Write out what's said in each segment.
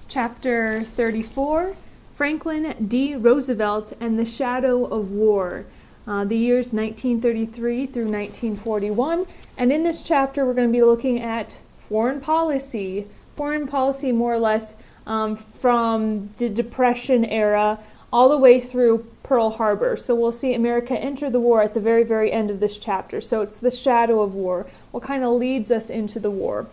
Chapter 34, Franklin D. Roosevelt and the Shadow of War, the years 1933 through 1941. And in this chapter, we're going to be looking at foreign policy more or less from the Depression era all the way through Pearl Harbor. So we'll see America enter the war at the very, very end of this chapter. So it's the shadow of war, what kind of leads us into the war.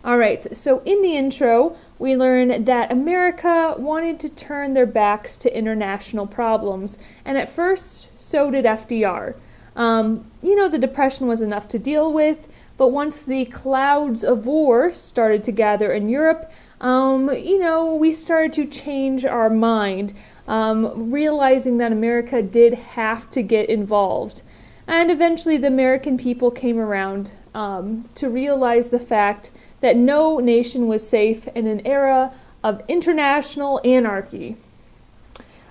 All right, so in the intro, we learn that America wanted to turn their backs to international problems, and at first, so did FDR. The Depression was enough to deal with, but once the clouds of war started to gather in Europe, we started to change our mind, realizing that America did have to get involved. And eventually the American people came around to realize the fact that no nation was safe in an era of international anarchy.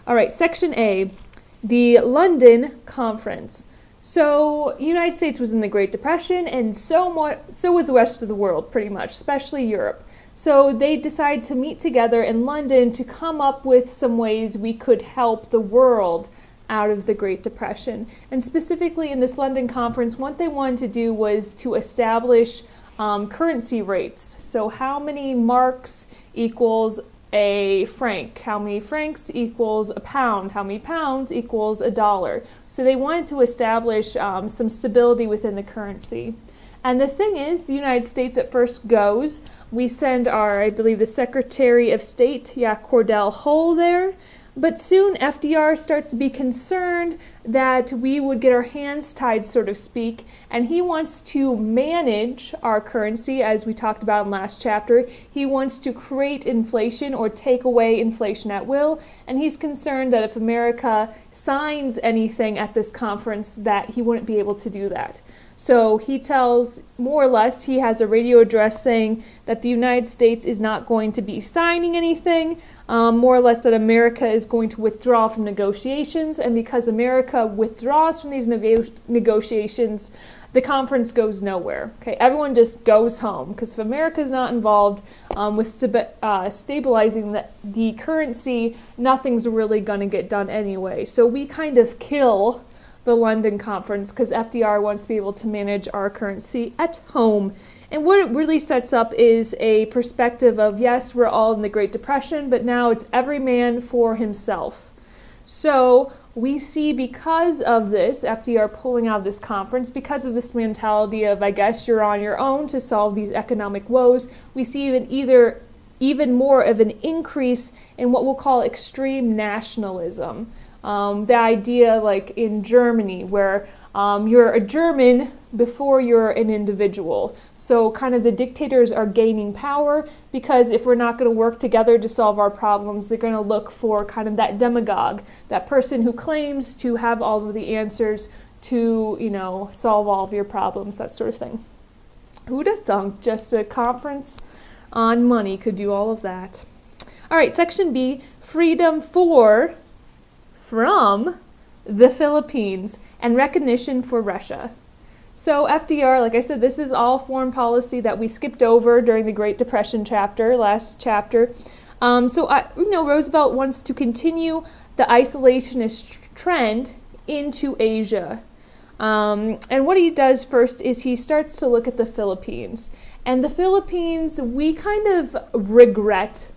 All right, Section A, the London Conference. So, the United States was in the Great Depression, and so was the rest of the world, pretty much, especially Europe. So they decided to meet together in London to come up with some ways we could help the world out of the Great Depression. And specifically in this London Conference, what they wanted to do was to establish currency rates. So how many marks equals a franc? How many francs equals a pound? How many pounds equals a dollar? So they wanted to establish some stability within the currency. And the thing is, the United States at first goes. We send the Secretary of State, Cordell Hull there. But soon FDR starts to be concerned that we would get our hands tied, so to speak, and he wants to manage our currency, as we talked about in last chapter. He wants to create inflation or take away inflation at will, and he's concerned that if America signs anything at this conference, that he wouldn't be able to do that. So he tells, more or less, he has a radio address saying that the United States is not going to be signing anything, more or less that America is going to withdraw from negotiations, and because America withdraws from these negotiations, the conference goes nowhere. Okay, everyone just goes home, because if America is not involved with stabilizing the currency, nothing's really going to get done anyway. So we kind of kill the London Conference because FDR wants to be able to manage our currency at home. And what it really sets up is a perspective of, yes, we're all in the Great Depression, but now it's every man for himself. So we see, because of this, FDR pulling out of this conference, because of this mentality of, I guess you're on your own to solve these economic woes, we see even more of an increase in what we'll call extreme nationalism. The idea, like in Germany, where you're a German before you're an individual. So kind of the dictators are gaining power because if we're not going to work together to solve our problems, they're going to look for kind of that demagogue, that person who claims to have all of the answers to, solve all of your problems, that sort of thing. Who'd have thunk just a conference on money could do all of that? All right, Section B, freedom from the Philippines and recognition for Russia. So FDR, like I said, this is all foreign policy that we skipped over during the Great Depression last chapter. Roosevelt wants to continue the isolationist trend into Asia. And what he does first is he starts to look at the Philippines. And the Philippines, we kind of regret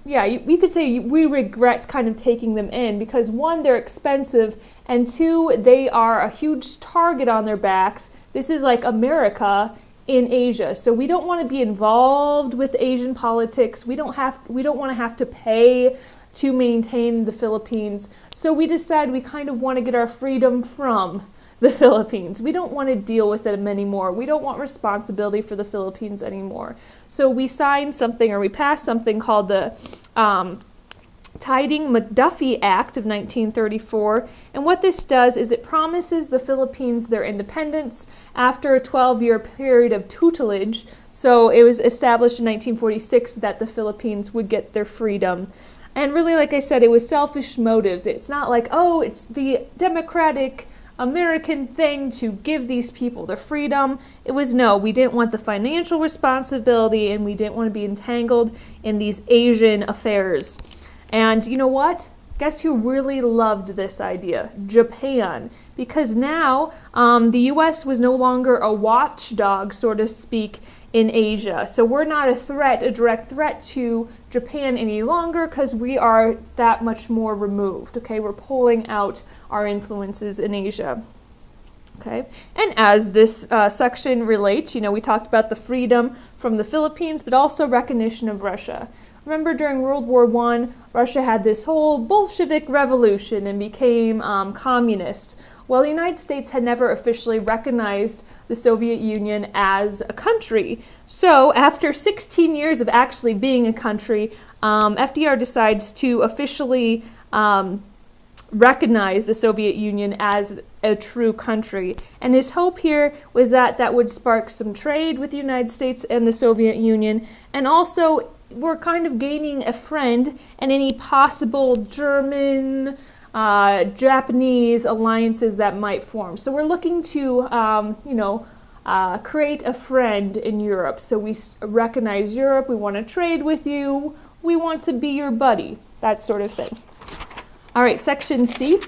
we could say we regret kind of taking them in because, one, they're expensive, and two, they are a huge target on their backs. This is like America in Asia. So we don't want to be involved with Asian politics. We don't want to have to pay to maintain the Philippines. So we decide we kind of want to get our freedom from the Philippines. We don't want to deal with them anymore. We don't want responsibility for the Philippines anymore. So we signed something, or we passed something called the Tiding-McDuffie Act of 1934. And what this does is it promises the Philippines their independence after a 12-year period of tutelage. So it was established in 1946 that the Philippines would get their freedom. And really, like I said, it was selfish motives. It's not like, it's the democratic American thing to give these people the freedom. It was no, we didn't want the financial responsibility, and we didn't want to be entangled in these Asian affairs. And you know what? Guess who really loved this idea? Japan. Because now the U.S. was no longer a watchdog, so to speak, in Asia. So we're not a direct threat to Japan any longer, because we are that much more removed. Okay, we're pulling out our influences in Asia. Okay, and as this section relates, we talked about the freedom from the Philippines, but also recognition of Russia. Remember, during World War I, Russia had this whole Bolshevik revolution and became communist. Well, the United States had never officially recognized the Soviet Union as a country. So after 16 years of actually being a country, FDR decides to officially recognize the Soviet Union as a true country. And his hope here was that that would spark some trade with the United States and the Soviet Union, and also we're kind of gaining a friend in any possible German, Japanese alliances that might form. So we're looking to, create a friend in Europe. So we recognize Europe, we want to trade with you, we want to be your buddy, that sort of thing. All right, section C,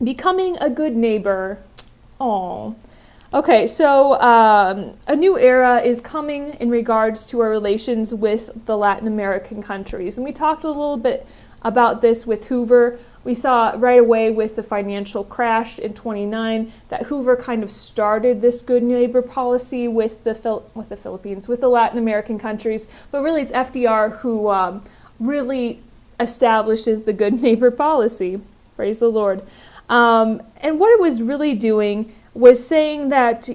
becoming a good neighbor. Aww. Okay, so a new era is coming in regards to our relations with the Latin American countries. And we talked a little bit about this with Hoover. We saw right away with the financial crash in 29 that Hoover kind of started this good neighbor policy with the Philippines, with the Latin American countries. But really it's FDR who really establishes the good neighbor policy. Praise the Lord. And what it was really doing was saying that,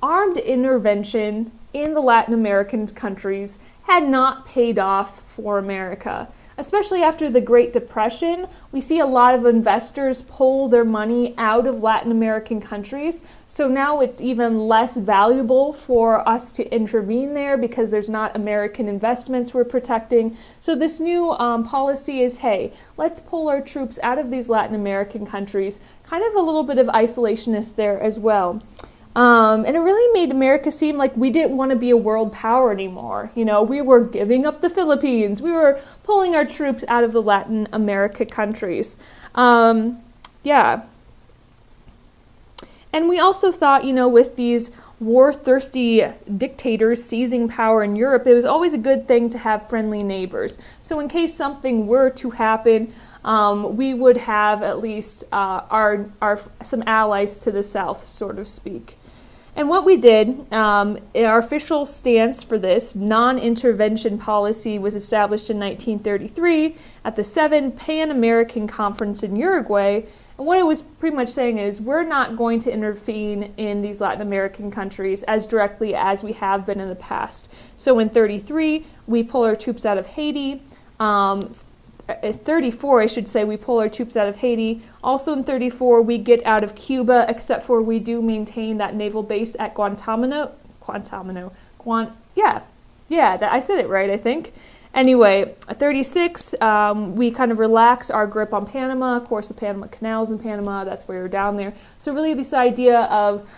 armed intervention in the Latin American countries had not paid off for America. Especially after the Great Depression, we see a lot of investors pull their money out of Latin American countries. So now it's even less valuable for us to intervene there because there's not American investments we're protecting. So this new policy is, hey, let's pull our troops out of these Latin American countries. Kind of a little bit of isolationist there as well. And it really made America seem like we didn't want to be a world power anymore. We were giving up the Philippines. We were pulling our troops out of the Latin America countries. Yeah. And we also thought, with these war-thirsty dictators seizing power in Europe, it was always a good thing to have friendly neighbors. So in case something were to happen, we would have at least our some allies to the south, so to speak. And what we did, our official stance for this non-intervention policy was established in 1933 at the 7th Pan-American Conference in Uruguay. And what it was pretty much saying is we're not going to intervene in these Latin American countries as directly as we have been in the past. So in 33, we pull our troops out of Haiti. 34, I should say, we pull our troops out of Haiti. Also in 34, we get out of Cuba, except for we do maintain that naval base at Guantanamo. I said it right, I think. Anyway, 36, we kind of relax our grip on Panama. Of course, the Panama Canal's in Panama. That's why we're down there. So really this idea of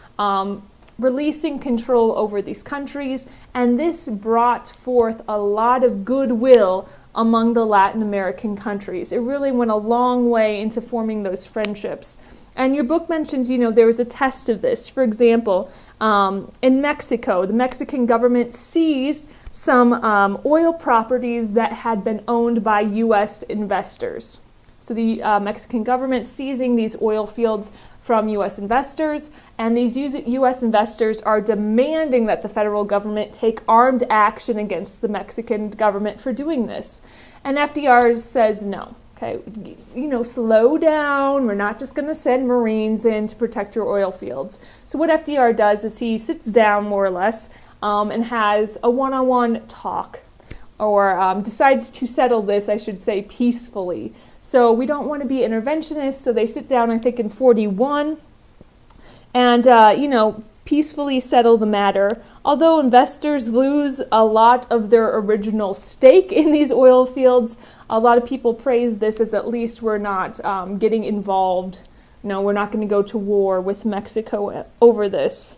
releasing control over these countries, and this brought forth a lot of goodwill among the Latin American countries. It really went a long way into forming those friendships. And your book mentions, there was a test of this. For example, in Mexico, the Mexican government seized some oil properties that had been owned by U.S. investors. So the Mexican government seizing these oil fields from U.S. investors, and these U.S. investors are demanding that the federal government take armed action against the Mexican government for doing this. And FDR says no. Okay, slow down. We're not just going to send Marines in to protect your oil fields. So what FDR does is he sits down more or less and has a one-on-one talk, or decides to settle this, I should say, peacefully. So we don't want to be interventionists, so they sit down, I think, in 41, and, peacefully settle the matter. Although investors lose a lot of their original stake in these oil fields, a lot of people praise this as at least we're not getting involved, no, we're not going to go to war with Mexico over this.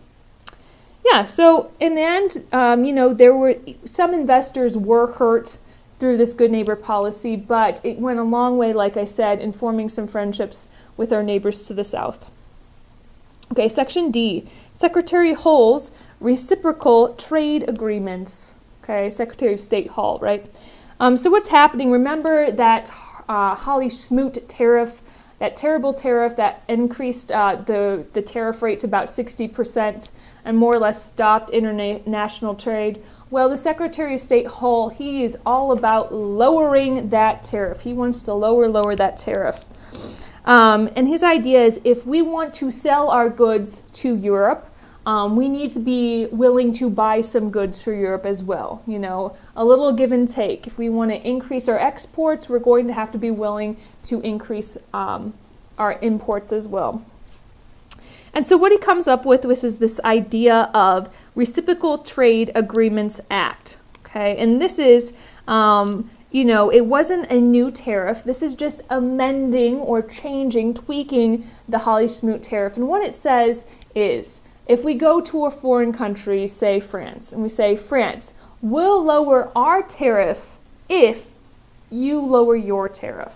Yeah, so in the end, there were some investors were hurt through this good neighbor policy, but it went a long way, like I said, in forming some friendships with our neighbors to the south. Okay, Section D, Secretary Hull's Reciprocal Trade Agreements. Okay, Secretary of State Hull, right? So what's happening? Remember that Hawley-Smoot tariff, that terrible tariff that increased the tariff rate to about 60% and more or less stopped international trade. Well, the Secretary of State Hull, he is all about lowering that tariff. He wants to lower that tariff. And his idea is if we want to sell our goods to Europe, we need to be willing to buy some goods for Europe as well. A little give and take. If we want to increase our exports, we're going to have to be willing to increase our imports as well. And so what he comes up with is this idea of Reciprocal Trade Agreements Act. Okay, and this is, it wasn't a new tariff. This is just amending or changing, tweaking the Hawley-Smoot tariff. And what it says is, if we go to a foreign country, say France, and we say, France, we'll lower our tariff if you lower your tariff.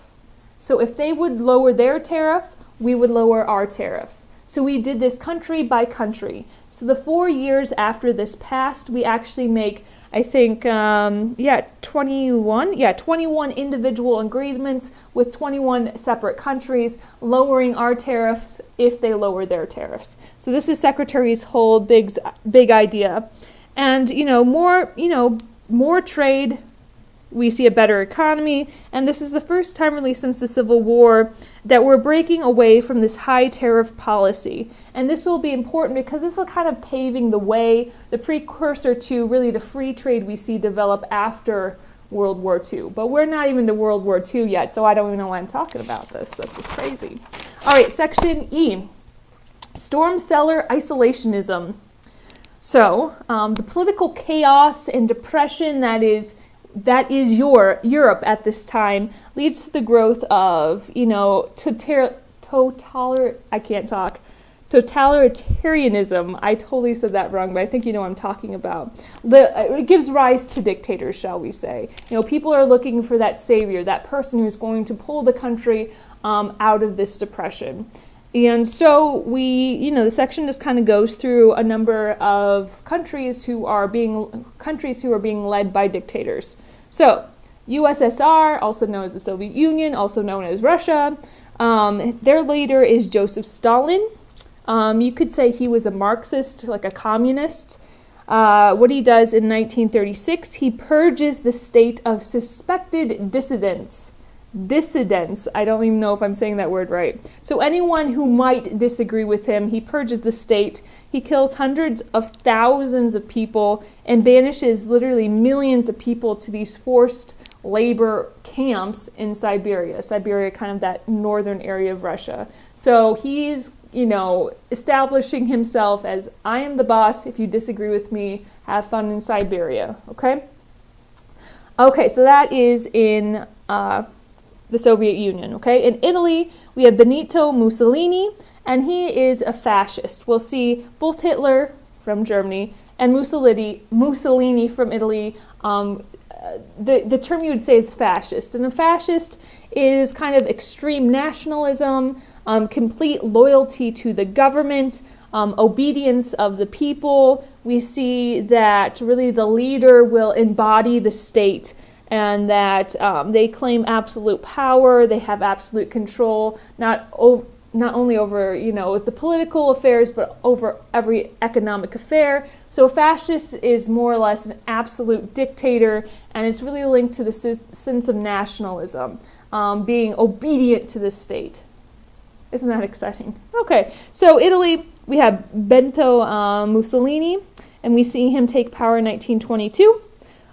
So if they would lower their tariff, we would lower our tariff. So we did this country by country. So the 4 years after this passed, we actually make, I think, 21 individual agreements with 21 separate countries, lowering our tariffs if they lower their tariffs. So this is Secretary's whole big idea. And, more trade, we see a better economy, and this is the first time really since the Civil War that we're breaking away from this high tariff policy. And this will be important because this will kind of paving the way, the precursor to really the free trade we see develop after World War II. But we're not even to World War II yet, so I don't even know why I'm talking about this. That's just crazy. All right, Section E, Storm Cellar Isolationism. So the political chaos and depression that is Europe at this time leads to the growth of, totalitarianism. I totally said that wrong, but I think you know what I'm talking about. It gives rise to dictators, shall we say. People are looking for that savior, that person who's going to pull the country out of this depression. And so the section just kind of goes through a number of countries who are being led by dictators. So, USSR, also known as the Soviet Union, also known as Russia. Their leader is Joseph Stalin. You could say he was a Marxist, like a communist. What he does in 1936, he purges the state of suspected dissidents. I don't even know if I'm saying that word right. So anyone who might disagree with him, he purges the state. He kills hundreds of thousands of people and banishes literally millions of people to these forced labor camps in Siberia. Siberia, kind of that northern area of Russia. So he's, establishing himself as, I am the boss. If you disagree with me, have fun in Siberia. Okay? Okay, so that is in the Soviet Union, okay? In Italy, we have Benito Mussolini, and he is a fascist. We'll see both Hitler from Germany and Mussolini from Italy. The term you would say is fascist, and a fascist is kind of extreme nationalism, complete loyalty to the government, obedience of the people. We see that really the leader will embody the state, and that they claim absolute power, they have absolute control, not only over, the political affairs, but over every economic affair. So fascist is more or less an absolute dictator, and it's really linked to the sense of nationalism, being obedient to the state. Isn't that exciting? Okay, so Italy, we have Benito Mussolini, and we see him take power in 1922.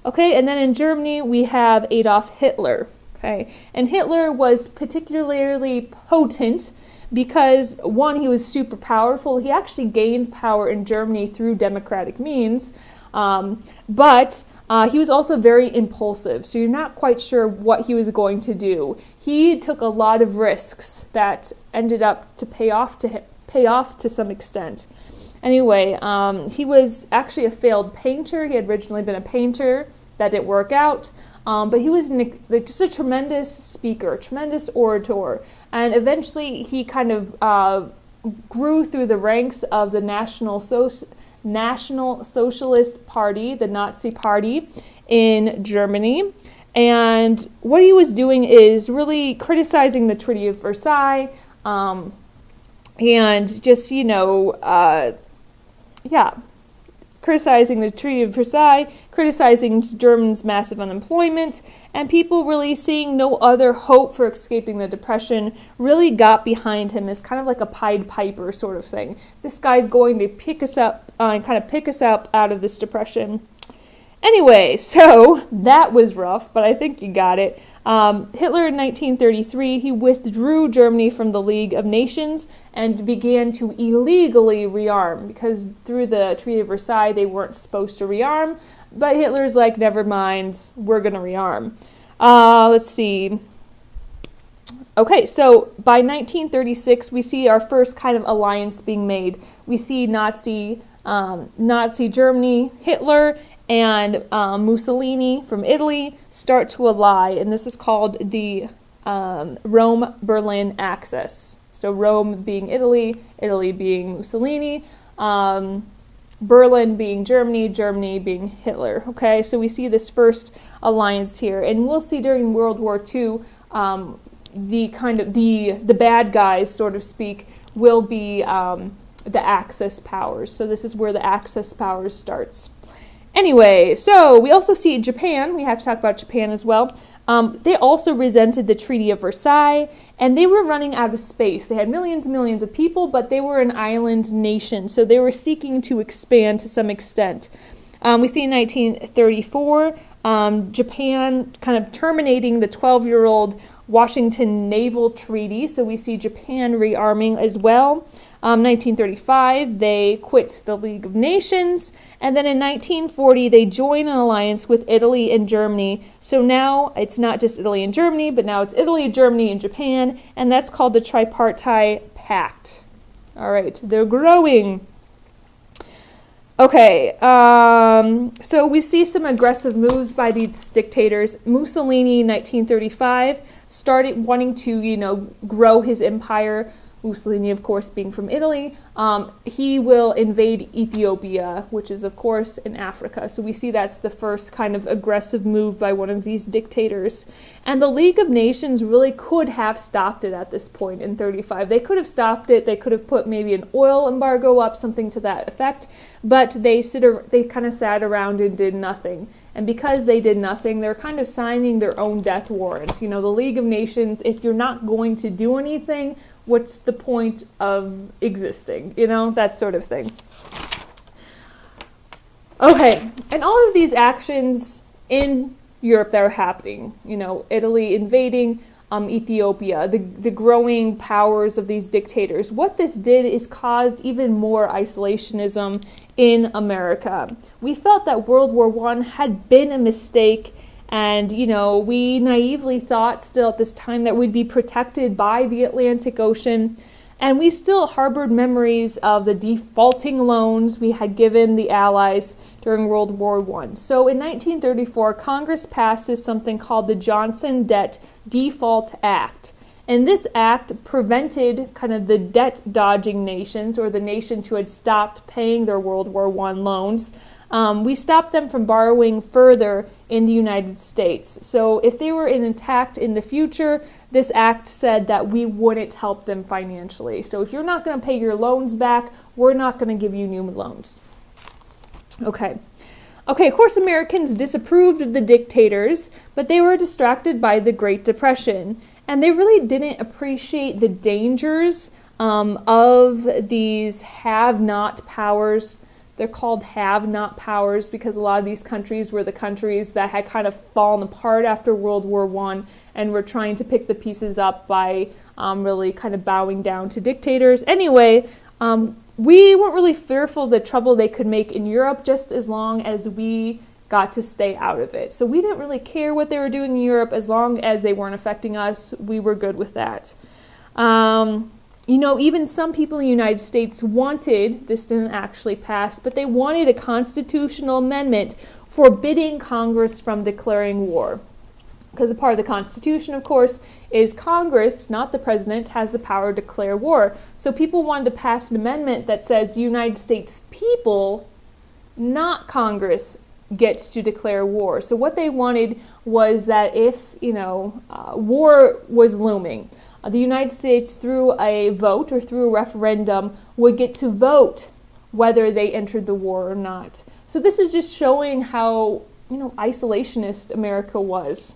Okay, and then in Germany, we have Adolf Hitler. Okay, and Hitler was particularly potent because, one, he was super powerful. He actually gained power in Germany through democratic means. But he was also very impulsive, so you're not quite sure what he was going to do. He took a lot of risks that ended up to pay off to some extent. Anyway, he was actually a failed painter. He had originally been a painter. That didn't work out. But he was just a tremendous speaker, tremendous orator. And eventually he kind of grew through the ranks of the National Socialist Party, the Nazi Party in Germany. And what he was doing is really criticizing the Treaty of Versailles, and just, criticizing the Treaty of Versailles, criticizing Germans' massive unemployment, and people really seeing no other hope for escaping the Depression really got behind him as kind of like a Pied Piper sort of thing. This guy's going to pick us up out of this Depression. Anyway, so that was rough, but I think you got it. Hitler in 1933, he withdrew Germany from the League of Nations and began to illegally rearm, because through the Treaty of Versailles they weren't supposed to rearm, but Hitler's like, never mind, we're going to rearm. Let's see. Okay, so by 1936 we see our first kind of alliance being made. We see Nazi Germany, Hitler, and Mussolini from Italy start to ally, and this is called the Rome-Berlin axis. So Rome being Italy, Italy being Mussolini, Berlin being Germany, Germany being Hitler. Okay, so we see this first alliance here, and we'll see during World War II, the bad guys, so to speak, will be the Axis powers. So this is where the Axis powers starts. Anyway, so we also see Japan. We have to talk about Japan as well. They also resented the Treaty of Versailles, and they were running out of space. They had millions and millions of people, but they were an island nation, so they were seeking to expand to some extent. We see in 1934, Japan kind of terminating the 12-year-old Washington Naval Treaty, so we see Japan rearming as well. 1935, they quit the League of Nations, and then in 1940, they join an alliance with Italy and Germany. So now it's not just Italy and Germany, but now it's Italy, Germany, and Japan, and that's called the Tripartite Pact. All right, they're growing. Okay, so we see some aggressive moves by these dictators. Mussolini, 1935, started wanting to, grow his empire. Mussolini, of course, being from Italy, he will invade Ethiopia, which is, of course, in Africa. So we see that's the first kind of aggressive move by one of these dictators. And the League of Nations really could have stopped it at this point in 35. They could have stopped it. They could have put maybe an oil embargo up, something to that effect. But they kind of sat around and did nothing. And because they did nothing, they're kind of signing their own death warrant. The League of Nations, if you're not going to do anything, what's the point of existing? That sort of thing. Okay, and all of these actions in Europe that are happening, Italy invading Ethiopia, the growing powers of these dictators, what this did is caused even more isolationism in America. We felt that World War I had been a mistake, and, we naively thought still at this time that we'd be protected by the Atlantic Ocean. And we still harbored memories of the defaulting loans we had given the Allies during World War I. So in 1934, Congress passes something called the Johnson Debt Default Act. And this act prevented kind of the debt-dodging nations, or the nations who had stopped paying their World War I loans. We stopped them from borrowing further in the United States. So if they were attacked in the future, this act said that we wouldn't help them financially. So if you're not going to pay your loans back, we're not going to give you new loans. Okay, of course, Americans disapproved of the dictators, but they were distracted by the Great Depression. And they really didn't appreciate the dangers of these have-not powers. They're called have-not powers because a lot of these countries were the countries that had kind of fallen apart after World War I and were trying to pick the pieces up by really kind of bowing down to dictators. Anyway, we weren't really fearful of the trouble they could make in Europe, just as long as we got to stay out of it. So we didn't really care what they were doing in Europe, as long as they weren't affecting us. We were good with that. Even some people in the United States wanted, this didn't actually pass, but they wanted a constitutional amendment forbidding Congress from declaring war. Because a part of the Constitution, of course, is Congress, not the president, has the power to declare war. So people wanted to pass an amendment that says the United States people, not Congress, gets to declare war. So what they wanted was that if, war was looming, the United States, through a vote or through a referendum, would get to vote whether they entered the war or not. So this is just showing how, isolationist America was.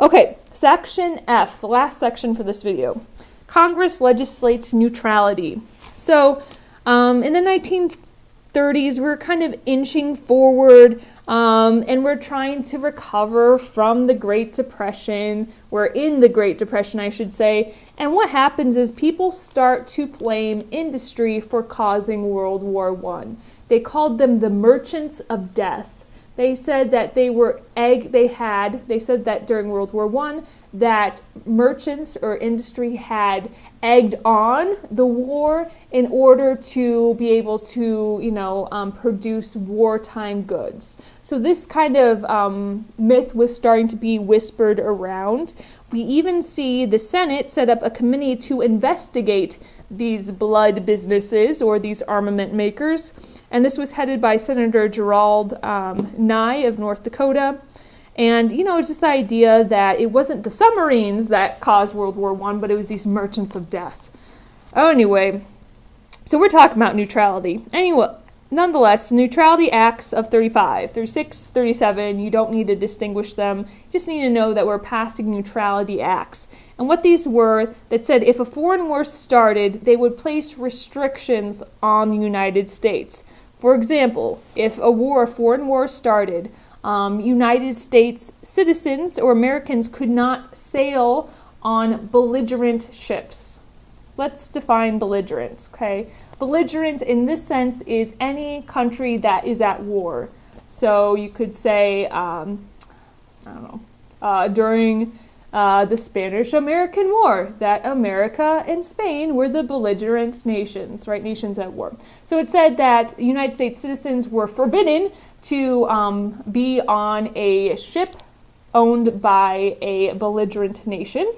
Okay, section F, the last section for this video. Congress legislates neutrality. So in the 1930s, we're kind of inching forward, and we're trying to recover from the Great Depression. We're in the Great Depression, I should say. And what happens is people start to blame industry for causing World War I. They called them the merchants of death. They said that they said that during World War I, that merchants or industry had egged on the war in order to be able to, produce wartime goods. So this kind of myth was starting to be whispered around. We even see the Senate set up a committee to investigate these blood businesses or these armament makers. And this was headed by Senator Gerald Nye of North Dakota. And, it's just the idea that it wasn't the submarines that caused World War I, but it was these merchants of death. Anyway, so we're talking about neutrality. Anyway, nonetheless, Neutrality Acts of 35, 36, 37, you don't need to distinguish them. You just need to know that we're passing Neutrality Acts. And what these were, that said if a foreign war started, they would place restrictions on the United States. For example, if a foreign war started, United States citizens or Americans could not sail on belligerent ships. Let's define belligerent, okay? Belligerent in this sense is any country that is at war. So you could say, during the Spanish-American War, that America and Spain were the belligerent nations, right? Nations at war. So it said that United States citizens were forbidden to be on a ship owned by a belligerent nation.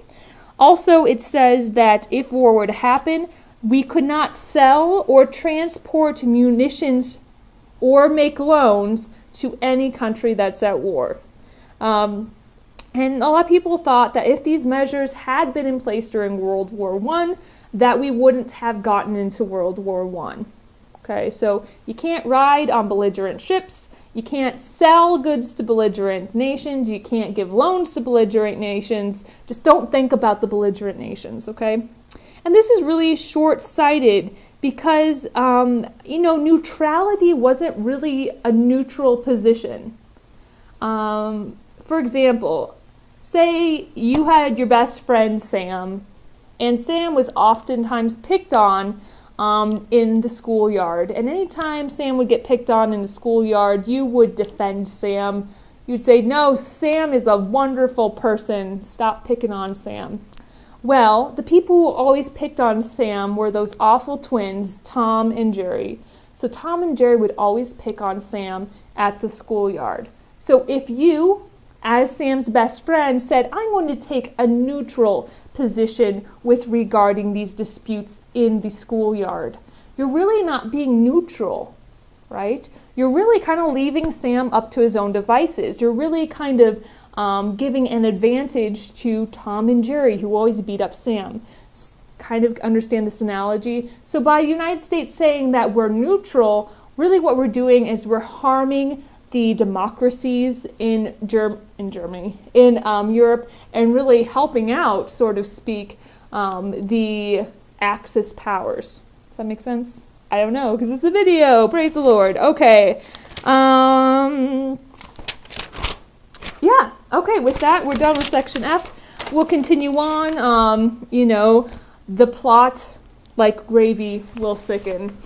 Also, it says that if war were to happen, we could not sell or transport munitions or make loans to any country that's at war. And a lot of people thought that if these measures had been in place during World War I, that we wouldn't have gotten into World War I. Okay, so you can't ride on belligerent ships, you can't sell goods to belligerent nations, you can't give loans to belligerent nations. Just don't think about the belligerent nations, okay? And this is really short-sighted because, neutrality wasn't really a neutral position. For example, say you had your best friend Sam, and Sam was oftentimes picked on in the schoolyard. And anytime Sam would get picked on in the schoolyard, you would defend Sam. You'd say, no, Sam is a wonderful person. Stop picking on Sam. Well, the people who always picked on Sam were those awful twins, Tom and Jerry. So Tom and Jerry would always pick on Sam at the schoolyard. So if you, as Sam's best friend, said, I'm going to take a neutral position with regarding these disputes in the schoolyard, you're really not being neutral, right? You're really kind of leaving Sam up to his own devices. You're really kind of giving an advantage to Tom and Jerry, who always beat up Sam. Kind of understand this analogy? So by the United States saying that we're neutral, really what we're doing is we're harming the democracies in Germany, in Europe, and really helping out, so to speak, the Axis powers. Does that make sense? I don't know, because it's a video. Praise the Lord. Okay. Yeah. Okay, with that, we're done with section F. We'll continue on. The plot like gravy will thicken.